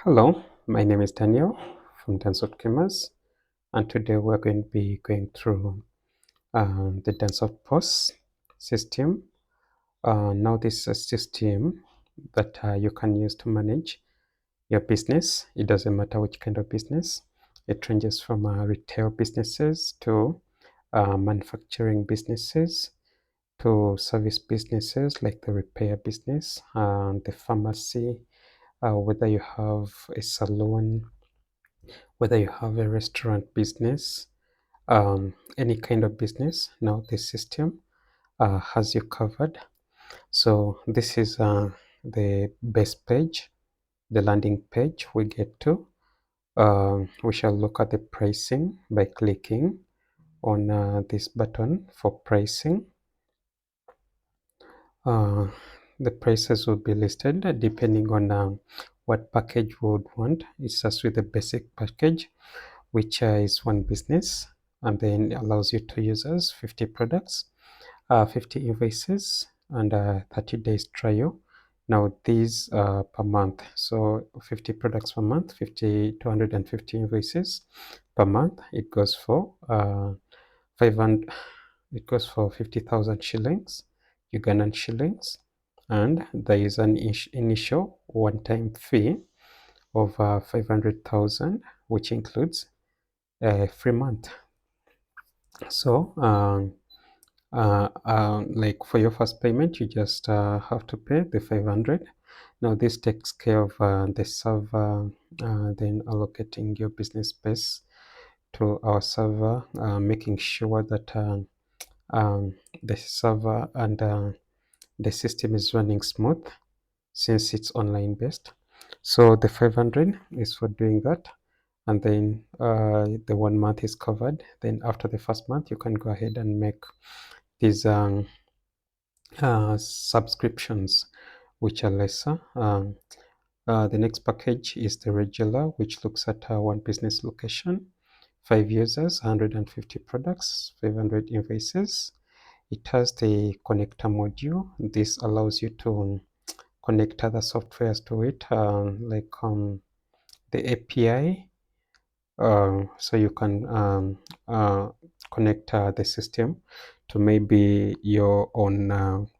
Hello, my name is Daniel from Dansoft POS, and today we're going to be going through the Dansoft POS system. Now, this is a system that you can use to manage your business. It doesn't matter which kind of business. It ranges from retail businesses to manufacturing businesses to service businesses like the repair business, the pharmacy, whether you have a salon, whether you have a restaurant business, any kind of business. Now this system has you covered. So this is the base page, the landing page we get to. We shall look at the pricing by clicking on this button for pricing. Uh, the prices will be listed depending on what package we would want. It starts with the basic package, which is one business, and then allows you to use as 50 products, 50 invoices, and 30 days trial. Now these per month, so 50 products per month, 250 invoices per month. It goes for 500. It goes for 50,000 shillings, Ugandan shillings, and there is an initial one-time fee of 500,000, which includes a free month. So like for your first payment, you just have to pay the 500. Now this takes care of the server, then allocating your business space to our server, making sure that the server and the system is running smooth since it's online based. So the 500 is for doing that, and then the 1 month is covered. Then after the first month, you can go ahead and make these subscriptions which are lesser. The next package is the regular, which looks at one business location, 5 users, 150 products, 500 invoices. It has the connector module. This allows you to connect other softwares to it, like the API, so you can connect the system to maybe your own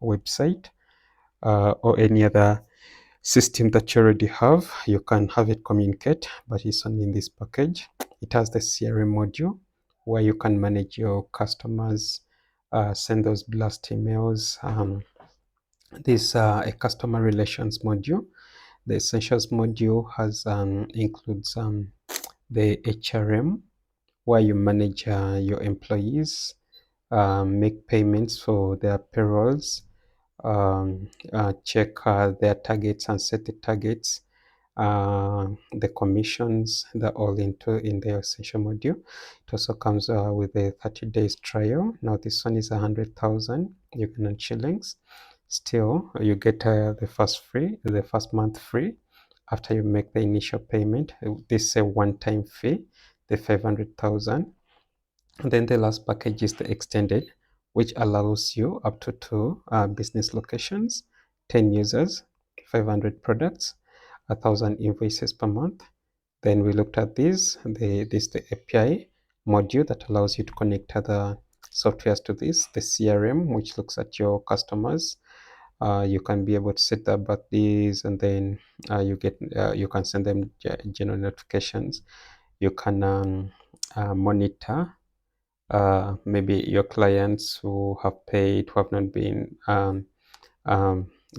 website or any other system that you already have. You can have it communicate, but it's only in this package. It has the CRM module where you can manage your customers, send those blast emails. This a customer relations module. The essentials module has includes the HRM, where you manage your employees, make payments for their payrolls, check their targets and set the targets, the commissions, they're all in the essential module. It also comes with a 30 days trial. Now this one is 100,000 Ugandan shillings. Still, you get the first month free after you make the initial payment. This is a one-time fee, the 500,000. And then the last package is the extended, which allows you up to 2 business locations, 10 users, 500 products, 1,000 invoices per month. Then we looked at this the API module that allows you to connect other softwares to this, the CRM, which looks at your customers. You can be able to set up these, and then you can send them general notifications. You can monitor maybe your clients who have paid, who have not been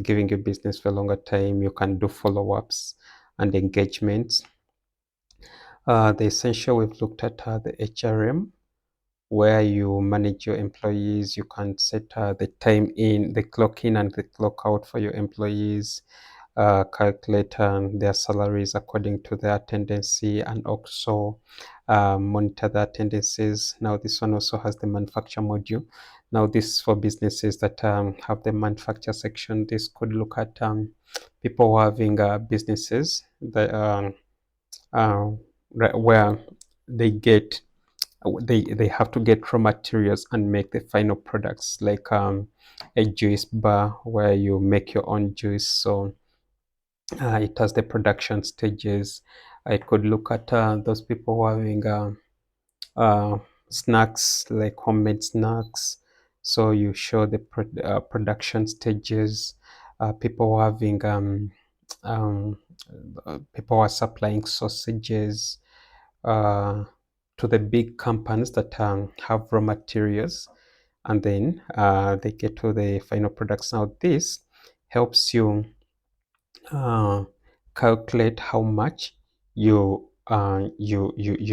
giving you business for a longer time. You can do follow-ups and engagements. The essential, we've looked at the HRM, where you manage your employees. You can set the time in, the clock in and the clock out for your employees, calculate their salaries according to their attendance, and also monitor the attendances. Now this one also has the manufacture module. Now this is for businesses that have the manufacture section. This could look at people who are having businesses that where they get they have to get raw materials and make the final products, like a juice bar where you make your own juice. So It has the production stages. I could look at those people who are having uh, snacks, like homemade snacks. So you show the production stages. People who are having um, people who are supplying sausages uh, to the big companies that have raw materials, and then they get to the final products. Now this helps you uh, calculate how much you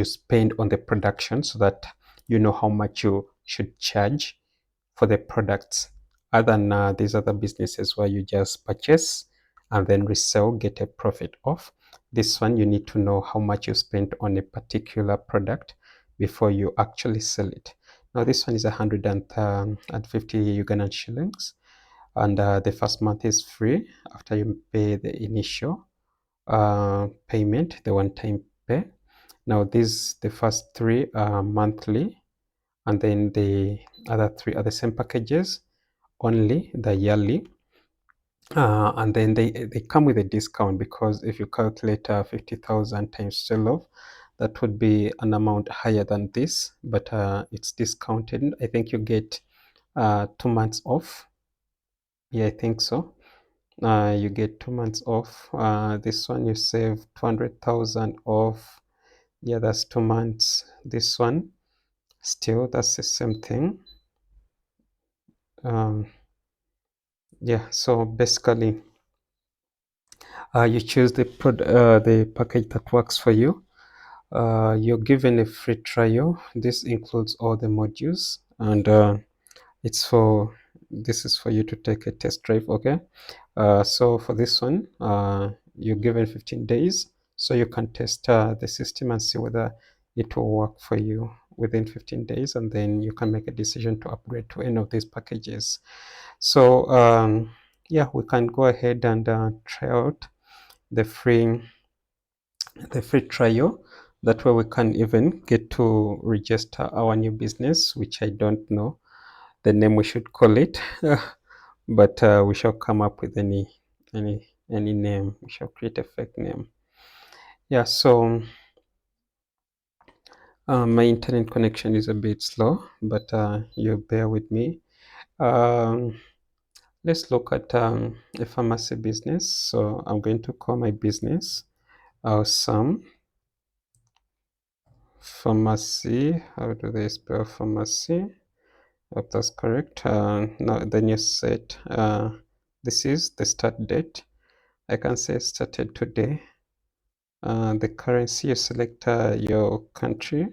spend on the production, so that you know how much you should charge for the products. Other than these other businesses where you just purchase and then resell, get a profit off. This one, you need to know how much you spent on a particular product before you actually sell it. Now this one is 150 Ugandan shillings, and the first month is free after you pay the initial payment, the one-time pay. Now the first three are monthly, and then the other three are the same packages, only the yearly. And then they come with a discount, because if you calculate 50,000 times 12, that would be an amount higher than this, but it's discounted. I think you get 2 months off. Yeah, I think so. You get 2 months off. This one you save 200,000 off. Yeah, that's 2 months. This one, still, that's the same thing. Um, yeah, so basically, you choose the package that works for you. You're given a free trial. This includes all the modules, and it's for this is for you to take a test drive. Okay. So for this one, you're given 15 days, so you can test the system and see whether it will work for you within 15 days, and then you can make a decision to upgrade to any of these packages. So yeah, we can go ahead and try out the free trial. That way we can even get to register our new business, which I don't know the name we should call it. But we shall come up with any name. We shall create a fake name. Yeah, so my internet connection is a bit slow, but you bear with me. um, let's look at a pharmacy business. So I'm going to call my business Awesome Pharmacy. How do they spell pharmacy? Hope that's correct. Now then you set this is the start date. I can say started today. The currency, you select your country.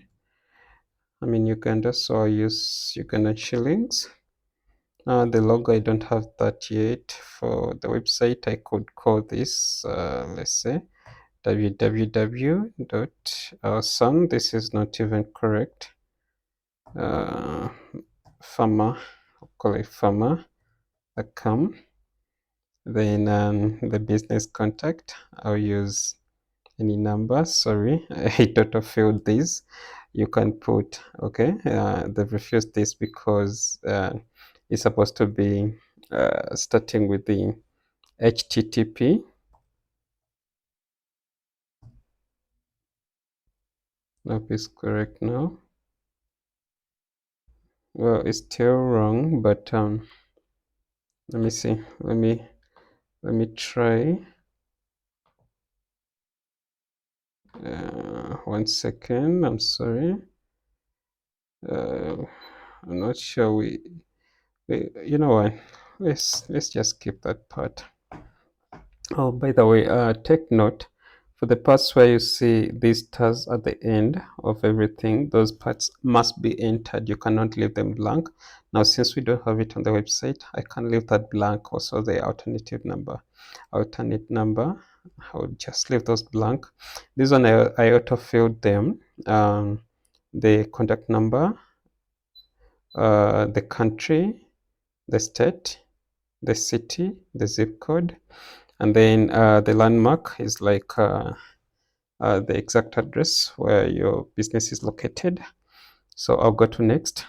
I'm in Uganda, so I use Ugandan shillings. The logo, I don't have that yet. For the website, I could call this, let's say, www.awesome. This is not even correct. Farmer, I'll call it farmer.com. Then the business contact, I'll use any number. Sorry, I auto-filled this. You can put, okay, they've refused this because it's supposed to be starting with the HTTP. Nope, it's correct now. Well, it's still wrong, but let me see. Let me try. 1 second. I'm sorry. I'm not sure you know what? Let's just skip that part. Oh, by the way, take note, for the parts where you see these stars at the end of everything, those parts must be entered. You cannot leave them blank. Now, since we don't have it on the website, I can leave that blank. Also, the alternate number. I would just leave those blank. This one, I auto-filled them. The contact number, the country, the state, the city, the zip code, and then the landmark is like the exact address where your business is located. So I'll go to next.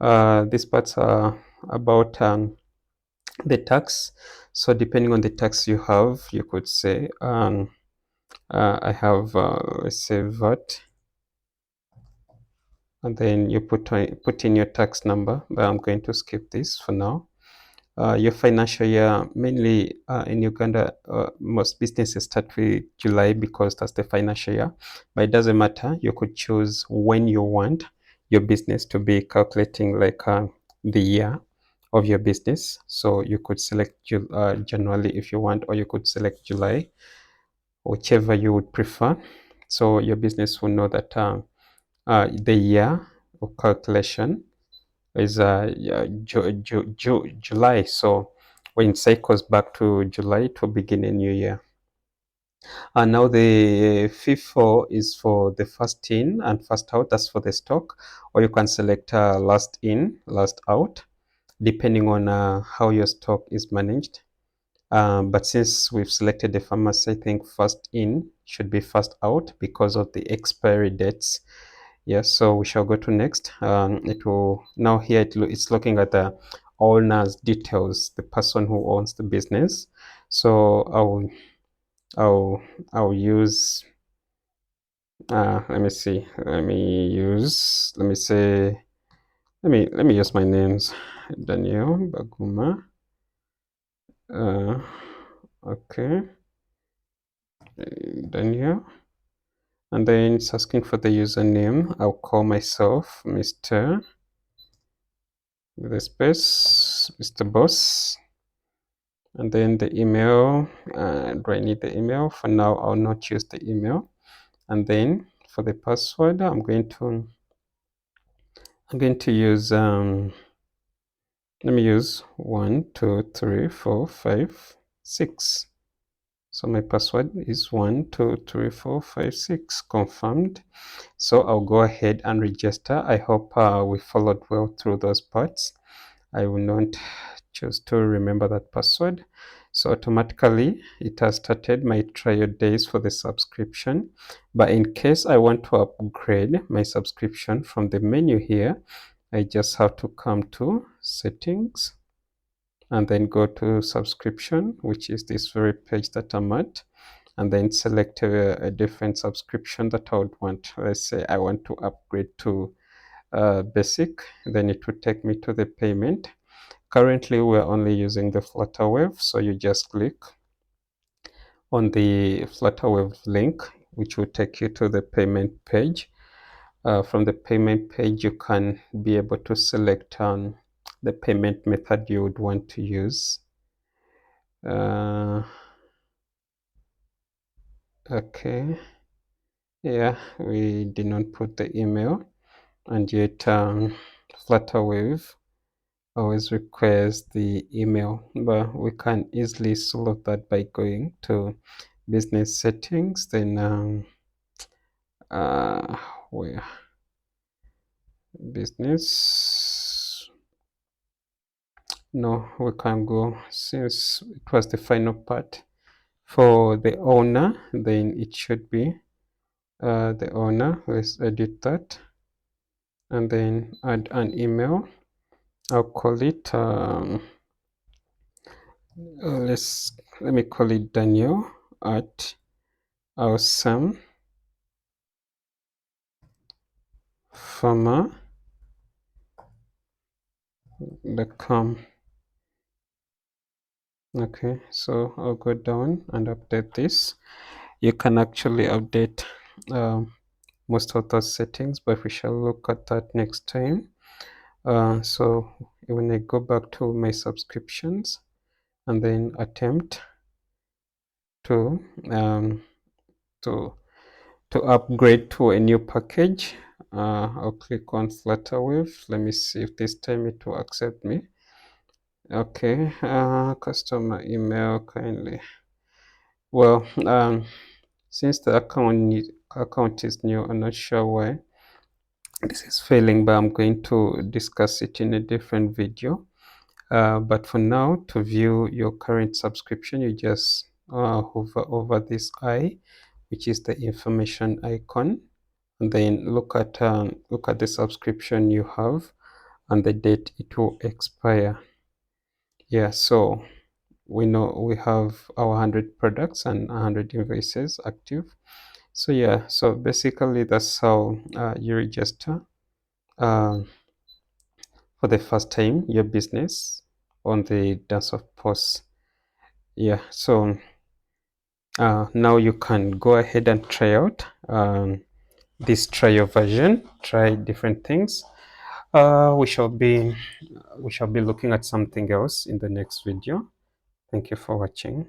These parts are about the tax. So depending on the tax you have, you could say, I have, let's say, VAT, and then you put in your tax number, but I'm going to skip this for now. Your financial year, mainly in Uganda, most businesses start with July because that's the financial year, but it doesn't matter. You could choose when you want your business to be calculating, like the year of your business. So you could select January if you want, or you could select July, whichever you would prefer. So your business will know that the year of calculation is yeah, July. So when it cycles back to July to begin a new year. And now the FIFO is for the first in and first out. That's for the stock, or you can select last in, last out, depending on how your stock is managed. But since we've selected the pharmacy, I think first in should be first out because of the expiry dates. Yes, so we shall go to next. It will now here it's looking at the owner's details, the person who owns the business. So I'll I'll use let me see. Let me say let me use my names. Daniel Baguma. Uh, okay. Daniel. And then it's asking for the username. I'll call myself Mr. with a space, Mr. Boss. And then the email, do I need the email? For now, I'll not use the email. And then for the password, I'm going to use let me use 1 2 3 4 5 6. So my password is 1 2 3 4 5 6 confirmed. So I'll go ahead and register. I hope we followed well through those parts. I will not choose to remember that password. So automatically it has started my trial days for the subscription. But in case I want to upgrade my subscription from the menu here, I just have to come to settings and then go to subscription, which is this very page that I'm at, and then select a different subscription that I would want. Let's say I want to upgrade to basic, then it would take me to the payment. Currently, we're only using the Flutterwave, so you just click on the Flutterwave link, which will take you to the payment page. From the payment page, you can be able to select the payment method you would want to use. Okay, yeah, we did not put the email, and yet Flutterwave always requires the email, but we can easily solve that by going to business settings, then uh, where business, no, we can go, since it was the final part for the owner, then it should be the owner. Let's edit that and then add an email. I'll call it let me call it Daniel at awesome farmer.com. Okay, so I'll go down and update this. You can actually update most of those settings, but we shall look at that next time. So when I go back to my subscriptions and then attempt to um, to to upgrade to a new package, I'll click on Flutterwave. Let me see if this time it will accept me. Okay, customer email kindly. Well, since the account is new, I'm not sure why this is failing, but I'm going to discuss it in a different video. But for now, to view your current subscription, you just hover over this eye, which is the information icon, and then look at the subscription you have and the date it will expire. Yeah, so we know we have our 100 products and 100 invoices active. So yeah, so basically that's how you register for the first time your business on the Dansoft POS. Yeah, so now you can go ahead and try out this trial version, try different things. We shall be looking at something else in the next video. Thank you for watching.